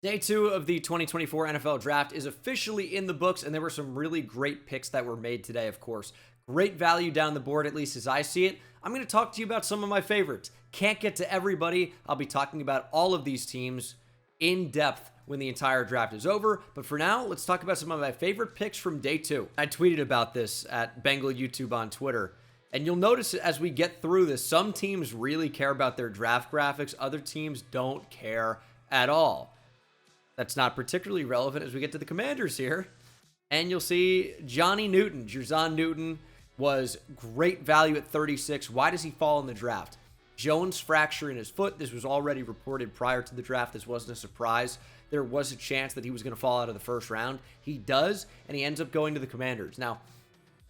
Day 2 of the 2024 NFL Draft is officially in the books, and there were some really great picks that were made today, of course. Great value down the board, at least as I see it. I'm going to talk to you about some of my favorites. Can't get to everybody. I'll be talking about all of these teams in depth when the entire draft is over. But for now, let's talk about some of my favorite picks from Day 2. I tweeted about this at Bengal YouTube on Twitter. And you'll notice as we get through this, some teams really care about their draft graphics. Other teams don't care at all. That's not particularly relevant as we get to the Commanders here. And you'll see Johnny Newton, Jerzon Newton, was great value at 36. Why does he fall in the draft? Jones fracture in his foot. This was already reported prior to the draft. This wasn't a surprise. There was a chance that he was going to fall out of the first round. He does, and he ends up going to the Commanders. Now,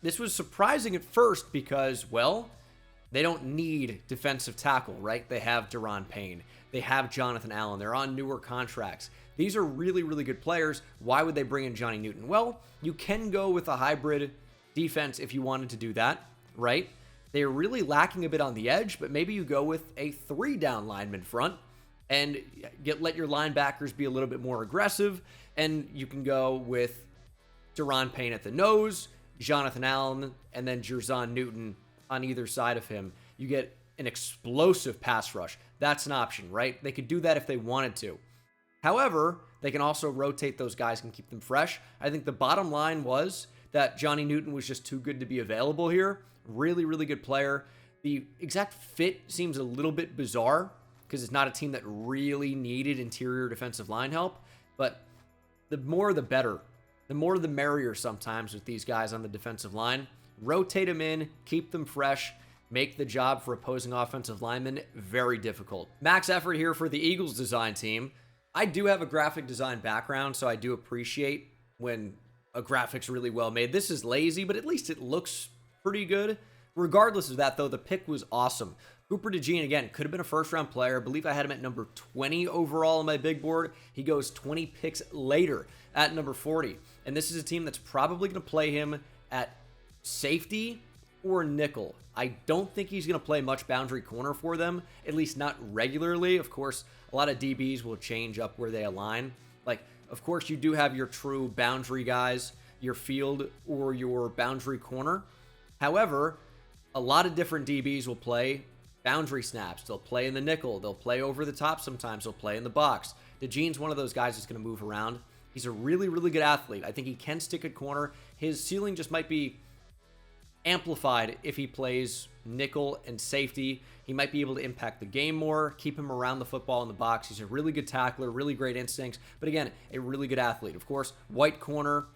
this was surprising at first because, well, they don't need defensive tackle, right? They have Daron Payne. They have Jonathan Allen. They're on newer contracts. These are really, really good players. Why would they bring in Johnny Newton? Well, you can go with a hybrid defense if you wanted to do that, right? They're really lacking a bit on the edge, but maybe you go with a 3-down lineman front and let your linebackers be a little bit more aggressive, and you can go with Daron Payne at the nose, Jonathan Allen, and then Jerzon Newton on either side of him. You get an explosive pass rush. That's an option, right? They could do that if they wanted to. However, they can also rotate those guys and keep them fresh. I think the bottom line was that Johnny Newton was just too good to be available here. Really, really good player. The exact fit seems a little bit bizarre because it's not a team that really needed interior defensive line help. But the more the better. The more the merrier sometimes with these guys on the defensive line. Rotate them in, keep them fresh, make the job for opposing offensive linemen very difficult. Max effort here for the Eagles design team. I do have a graphic design background, so I do appreciate when a graphic's really well made. This is lazy, but at least it looks pretty good. Regardless of that, though, the pick was awesome. Cooper DeJean, again, could have been a first-round player. I believe I had him at number 20 overall on my big board. He goes 20 picks later at number 40. And this is a team that's probably going to play him at safety or nickel. I don't think he's going to play much boundary corner for them, at least not regularly. Of course, a lot of DBs will change up where they align. Like, of course, you do have your true boundary guys, your field or your boundary corner. However, a lot of different DBs will play boundary snaps. They'll play in the nickel. They'll play over the top sometimes. They'll play in the box. DeJean's one of those guys that's going to move around. He's a really, really good athlete. I think he can stick at corner. His ceiling just might be amplified if he plays nickel and safety. He might be able to impact the game more, keep him around the football in the box. He's a really good tackler, really great instincts, but again, a really good athlete. Of course, white corner,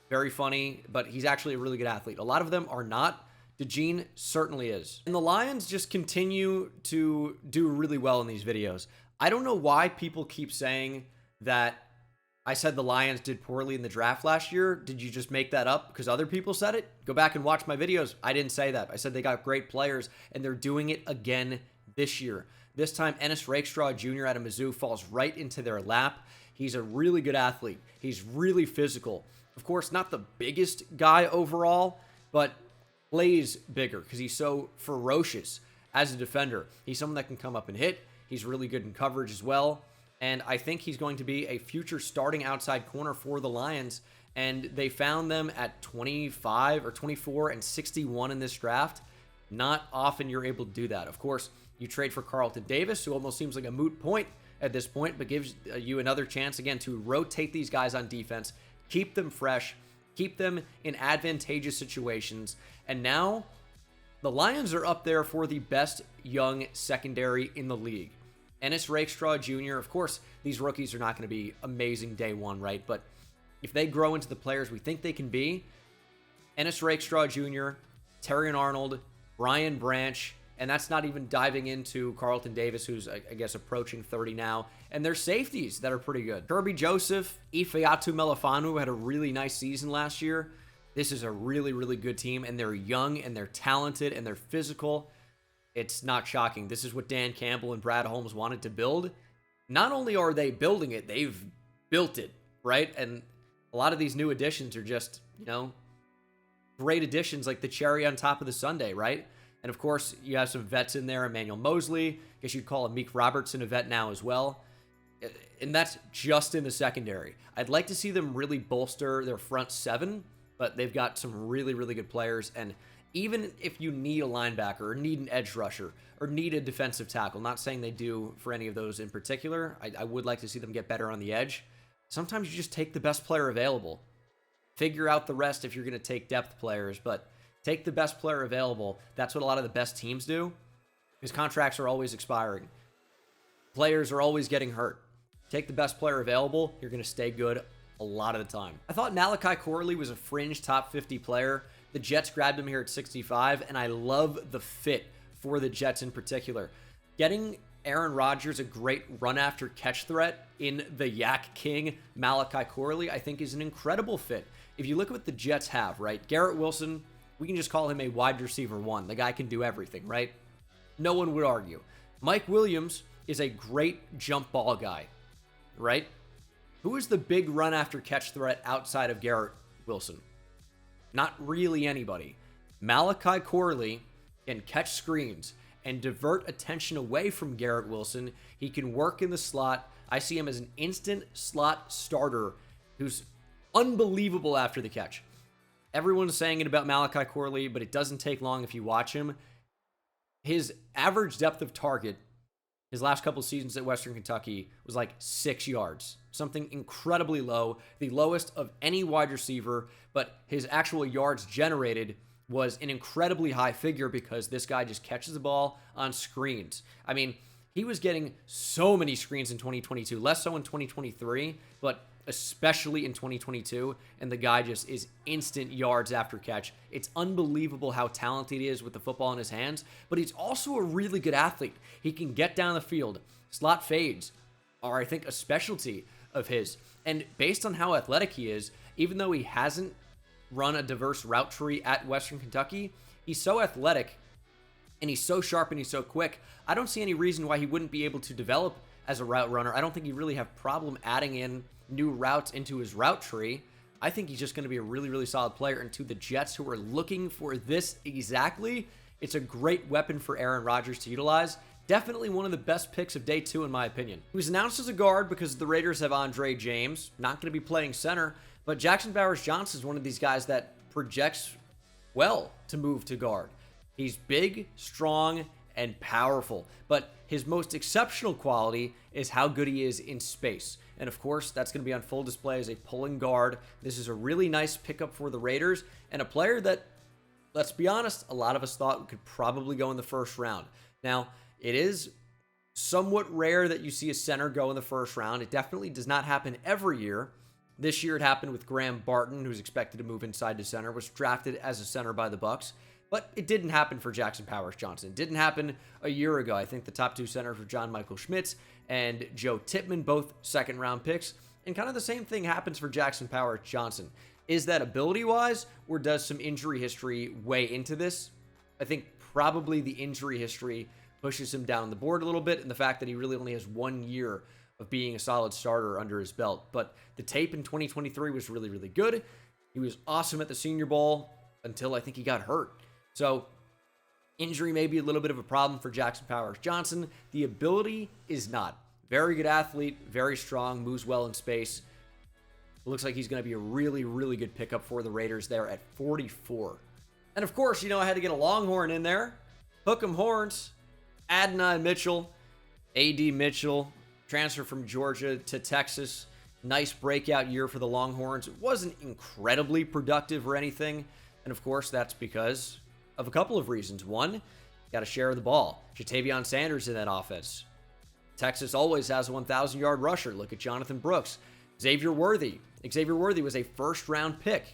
very funny, but he's actually a really good athlete. A lot of them are not. DeJean certainly is. And the Lions just continue to do really well in these videos. I don't know why people keep saying that I said the Lions did poorly in the draft last year. Did you just make that up because other people said it? Go back and watch my videos. I didn't say that. I said they got great players, and they're doing it again this year. This time, Ennis Rakestraw Jr. out of Mizzou falls right into their lap. He's a really good athlete. He's really physical. Of course, not the biggest guy overall, but plays bigger because he's so ferocious as a defender. He's someone that can come up and hit. He's really good in coverage as well. And I think he's going to be a future starting outside corner for the Lions. And they found them at 25 or 24 and 61 in this draft. Not often you're able to do that. Of course, you trade for Carlton Davis, who almost seems like a moot point at this point, but gives you another chance, again, to rotate these guys on defense, keep them fresh, keep them in advantageous situations. And now the Lions are up there for the best young secondary in the league. Ennis Rakestraw Jr., of course, these rookies are not going to be amazing day one, right? But if they grow into the players we think they can be, Ennis Rakestraw Jr., Terrion Arnold, Brian Branch, and that's not even diving into Carlton Davis, who's, I guess, approaching 30 now, and their safeties that are pretty good. Kirby Joseph, Ifeatu Melifanu had a really nice season last year. This is a really, really good team, and they're young, and they're talented, and they're physical. It's not shocking. This is what Dan Campbell and Brad Holmes wanted to build. Not only are they building it, they've built it, right? And a lot of these new additions are just, great additions, like the cherry on top of the sundae, right? And of course, you have some vets in there. Emmanuel Mosley. I guess you'd call Meek Robertson a vet now as well. And that's just in the secondary. I'd like to see them really bolster their front seven, but they've got some really, really good players. And even if you need a linebacker or need an edge rusher or need a defensive tackle, not saying they do for any of those in particular, I would like to see them get better on the edge. Sometimes you just take the best player available. Figure out the rest if you're going to take depth players, but take the best player available. That's what a lot of the best teams do, because contracts are always expiring. Players are always getting hurt. Take the best player available, you're going to stay good a lot of the time. I thought Malachi Corley was a fringe top 50 player. The Jets grabbed him here at 65, and I love the fit for the Jets in particular. Getting Aaron Rodgers a great run-after-catch threat in the Yak King, Malachi Corley, I think is an incredible fit. If you look at what the Jets have, right? Garrett Wilson, we can just call him a wide receiver one. The guy can do everything, right? No one would argue. Mike Williams is a great jump ball guy, right? Who is the big run-after-catch threat outside of Garrett Wilson? Not really anybody. Malachi Corley can catch screens and divert attention away from Garrett Wilson. He can work in the slot. I see him as an instant slot starter who's unbelievable after the catch. Everyone's saying it about Malachi Corley, but it doesn't take long if you watch him. His average depth of target his last couple seasons at Western Kentucky was like 6 yards. Something incredibly low, the lowest of any wide receiver, but his actual yards generated was an incredibly high figure because this guy just catches the ball on screens. I mean, he was getting so many screens in 2022, less so in 2023, but especially in 2022, and the guy just is instant yards after catch. It's unbelievable how talented he is with the football in his hands, but he's also a really good athlete. He can get down the field. Slot fades are, I think, a specialty of his. And based on how athletic he is, even though he hasn't run a diverse route tree at Western Kentucky, he's so athletic and he's so sharp and he's so quick. I don't see any reason why he wouldn't be able to develop as a route runner. I don't think he really have problem adding in new routes into his route tree. I think he's just going to be a really, really solid player. And to the Jets who are looking for this exactly, it's a great weapon for Aaron Rodgers to utilize. Definitely one of the best picks of day two, in my opinion. He was announced as a guard because the Raiders have Andre James, not going to be playing center, but Jackson Powers-Johnson is one of these guys that projects well to move to guard. He's big, strong, and powerful, but his most exceptional quality is how good he is in space. And of course, that's going to be on full display as a pulling guard. This is a really nice pickup for the Raiders and a player that, let's be honest, a lot of us thought could probably go in the first round. Now, it is somewhat rare that you see a center go in the first round. It definitely does not happen every year. This year it happened with Graham Barton, who's expected to move inside to center, was drafted as a center by the Bucs. But it didn't happen for Jackson Powers-Johnson. It didn't happen a year ago. I think the top two centers were John Michael Schmitz and Joe Tippmann, both second-round picks. And kind of the same thing happens for Jackson Powers-Johnson. Is that ability-wise, or does some injury history weigh into this? I think probably the injury history pushes him down the board a little bit, and the fact that he really only has 1 year of being a solid starter under his belt. But the tape in 2023 was really, really good. He was awesome at the Senior Bowl until I think he got hurt. So injury may be a little bit of a problem for Jackson Powers-Johnson. The ability is not. Very good athlete, very strong, moves well in space. It looks like he's going to be a really, really good pickup for the Raiders there at 44. And of course, I had to get a Longhorn in there. Hook 'em horns. Adonai Mitchell. A.D. Mitchell, transfer from Georgia to Texas. Nice breakout year for the Longhorns. It wasn't incredibly productive or anything. And of course, that's because of a couple of reasons. One, got to share the ball. Jatavion Sanders in that offense. Texas always has a 1,000-yard rusher. Look at Jonathan Brooks. Xavier Worthy. Xavier Worthy was a first-round pick.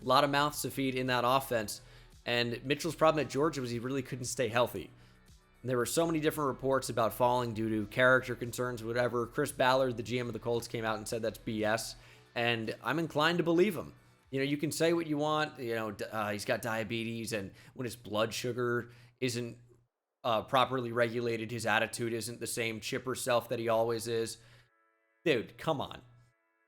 A lot of mouths to feed in that offense. And Mitchell's problem at Georgia was he really couldn't stay healthy. And there were so many different reports about falling due to character concerns, whatever. Chris Ballard, the GM of the Colts, came out and said that's BS. And I'm inclined to believe him. You can say what you want. He's got diabetes, and when his blood sugar isn't properly regulated, his attitude isn't the same chipper self that he always is. Dude, come on.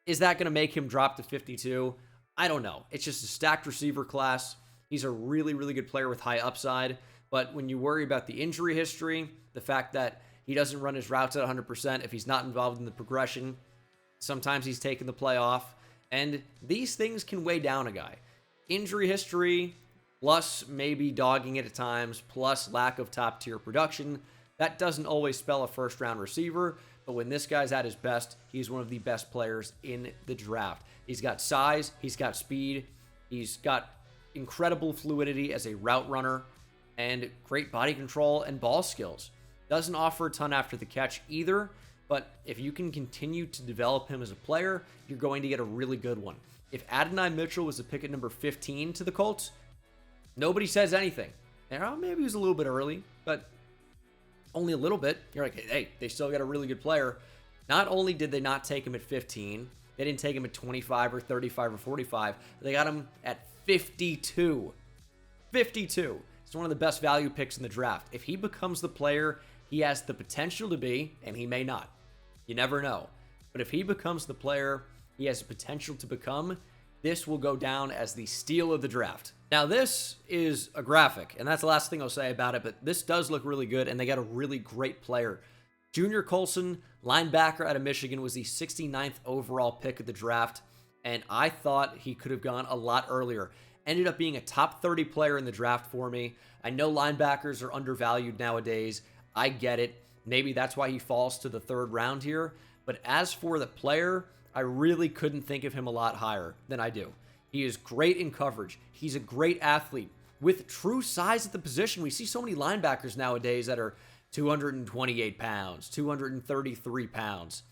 Is that going to make him drop to 52? I don't know. It's just a stacked receiver class. He's a really, really good player with high upside. But when you worry about the injury history, the fact that He doesn't run his routes at 100% if he's not involved in the progression. Sometimes he's taking the play off, and these things can weigh down a guy. Injury history, plus maybe dogging it at times, plus lack of top-tier production, that doesn't always spell a first-round receiver, but when this guy's at his best, he's one of the best players in the draft. He's got size, he's got speed, he's got incredible fluidity as a route runner, and great body control and ball skills. Doesn't offer a ton after the catch either, but if you can continue to develop him as a player, you're going to get a really good one. If Adonai Mitchell was a pick at number 15 to the Colts, nobody says anything. And maybe he was a little bit early, but only a little bit. You're like, hey, they still got a really good player. Not only did they not take him at 15, they didn't take him at 25 or 35 or 45. They got him at 52. 52. It's one of the best value picks in the draft. If he becomes the player he has the potential to be, and he may not. You never know. But if he becomes the player he has the potential to become, this will go down as the steal of the draft. Now, this is a graphic, and that's the last thing I'll say about it, but this does look really good, and they got a really great player. Junior Colson, linebacker out of Michigan, was the 69th overall pick of the draft, and I thought he could have gone a lot earlier. Ended up being a top 30 player in the draft for me. I know linebackers are undervalued nowadays. I get it. Maybe that's why he falls to the 3rd round here. But as for the player, I really couldn't think of him a lot higher than I do. He is great in coverage. He's a great athlete. With true size at the position, we see so many linebackers nowadays that are 228 pounds, 233 pounds.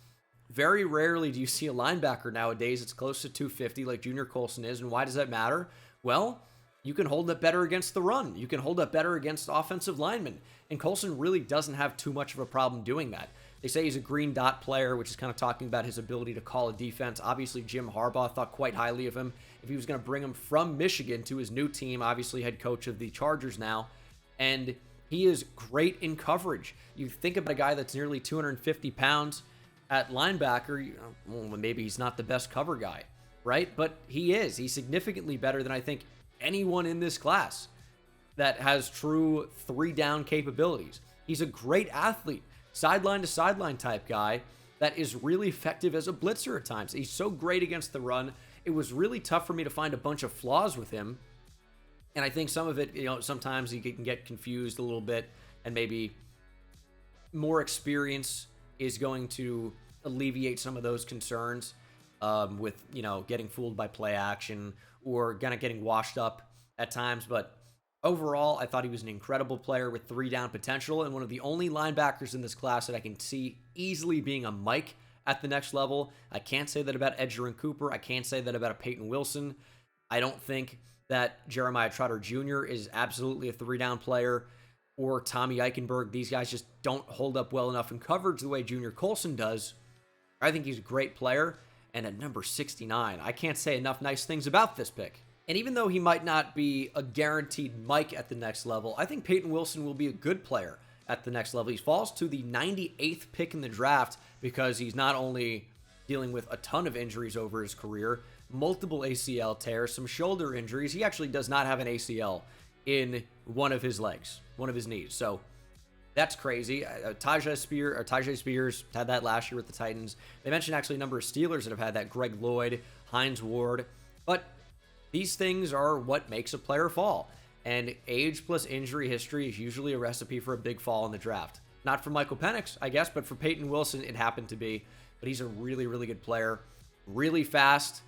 Very rarely do you see a linebacker nowadays that's close to 250 like Junior Colson is. And why does that matter? Well, you can hold up better against the run. You can hold up better against offensive linemen. And Colson really doesn't have too much of a problem doing that. They say he's a green dot player, which is kind of talking about his ability to call a defense. Obviously, Jim Harbaugh thought quite highly of him. If he was going to bring him from Michigan to his new team, obviously head coach of the Chargers now. And he is great in coverage. You think about a guy that's nearly 250 pounds at linebacker, well, maybe he's not the best cover guy, right? But he is. He's significantly better than I think anyone in this class that has true 3-down capabilities. He's a great athlete, sideline to sideline type guy that is really effective as a blitzer at times. He's so great against the run. It was really tough for me to find a bunch of flaws with him. And I think some of it, sometimes he can get confused a little bit, and maybe more experience is going to alleviate some of those concerns with, getting fooled by play action or kind of getting washed up at times. But overall, I thought he was an incredible player with 3-down potential and one of the only linebackers in this class that I can see easily being a Mike at the next level. I can't say that about Edgerrin Cooper. I can't say that about a Peyton Wilson. I don't think that Jeremiah Trotter Jr. is absolutely a 3-down player, or Tommy Eichenberg. These guys just don't hold up well enough in coverage the way Junior Colson does. I think he's a great player, and at number 69, I can't say enough nice things about this pick. And even though he might not be a guaranteed Mike at the next level, I think Peyton Wilson will be a good player at the next level. He falls to the 98th pick in the draft because he's not only dealing with a ton of injuries over his career, multiple ACL tears, some shoulder injuries. He actually does not have an ACL in one of his legs, one of his knees. So that's crazy. Tajay Spears had that last year with the Titans. They mentioned actually a number of Steelers that have had that. Greg Lloyd, Hines Ward. But these things are what makes a player fall. And age plus injury history is usually a recipe for a big fall in the draft. Not for Michael Penix, I guess, but for Peyton Wilson, it happened to be. But he's a really, really good player. Really fast.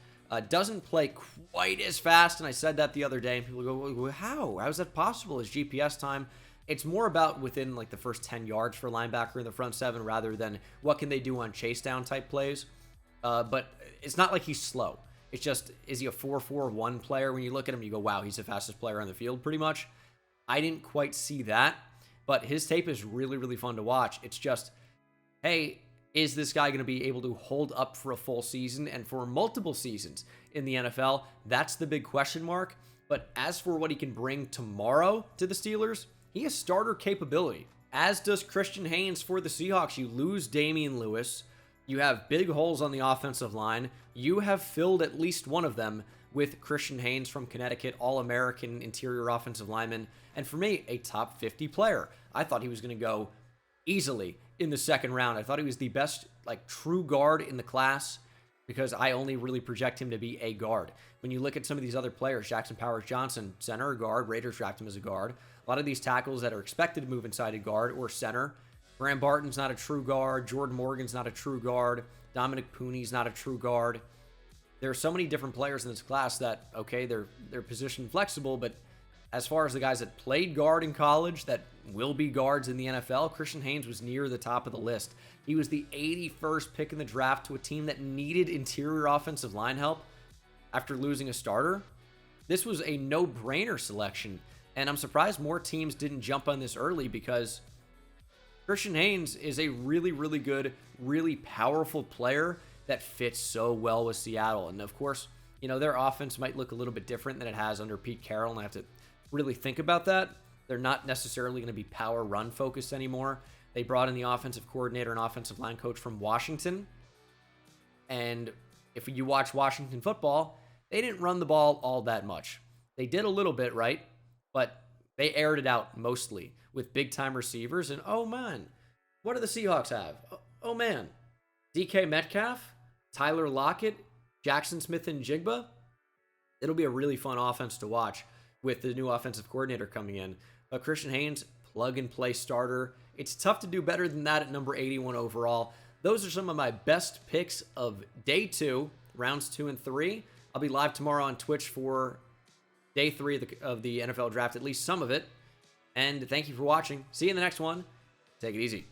Doesn't play quite as fast, and I said that the other day, and people go, how? How is that possible? His GPS time? It's more about within like the first 10 yards for a linebacker in the front 7 rather than what can they do on chase down type plays. But it's not like he's slow. It's just, is he a 4.41 player? When you look at him, you go, wow, he's the fastest player on the field pretty much. I didn't quite see that, but his tape is really, really fun to watch. It's just, hey, is this guy going to be able to hold up for a full season and for multiple seasons in the NFL? That's the big question mark. But as for what he can bring tomorrow to the Steelers, he has starter capability, as does Christian Haynes for the Seahawks. You lose Damian Lewis. You have big holes on the offensive line. You have filled at least one of them with Christian Haynes from Connecticut, All-American interior offensive lineman. And for me, a top 50 player. I thought he was going to go easily in the second round. I thought he was the best, like, true guard in the class because I only really project him to be a guard. When you look at some of these other players, Jackson Powers-Johnson, center or guard, Raiders draft him as a guard. A lot of these tackles that are expected to move inside a guard or center. Graham Barton's not a true guard. Jordan Morgan's not a true guard. Dominic Pooney's not a true guard. There are so many different players in this class that, okay, they're position flexible, but as far as the guys that played guard in college that will be guards in the NFL, Christian Haynes was near the top of the list. He was the 81st pick in the draft to a team that needed interior offensive line help after losing a starter. This was a no-brainer selection, and I'm surprised more teams didn't jump on this early because Christian Haynes is a really, really good, really powerful player that fits so well with Seattle. And of course, you know, their offense might look a little bit different than it has under Pete Carroll, and I have to really think about that. They're not necessarily going to be power run focused anymore. They brought in the offensive coordinator and offensive line coach from Washington. And if you watch Washington football, they didn't run the ball all that much. They did a little bit, right? But they aired it out mostly with big time receivers. And oh man, what do the Seahawks have? Oh man, DK Metcalf, Tyler Lockett, Jackson Smith and Jigba. It'll be a really fun offense to watch with the new offensive coordinator coming in. But Christian Haynes, plug-and-play starter. It's tough to do better than that at number 81 overall. Those are some of my best picks of day 2, rounds 2 and 3. I'll be live tomorrow on Twitch for day 3 of the NFL draft, at least some of it. And thank you for watching. See you in the next one. Take it easy.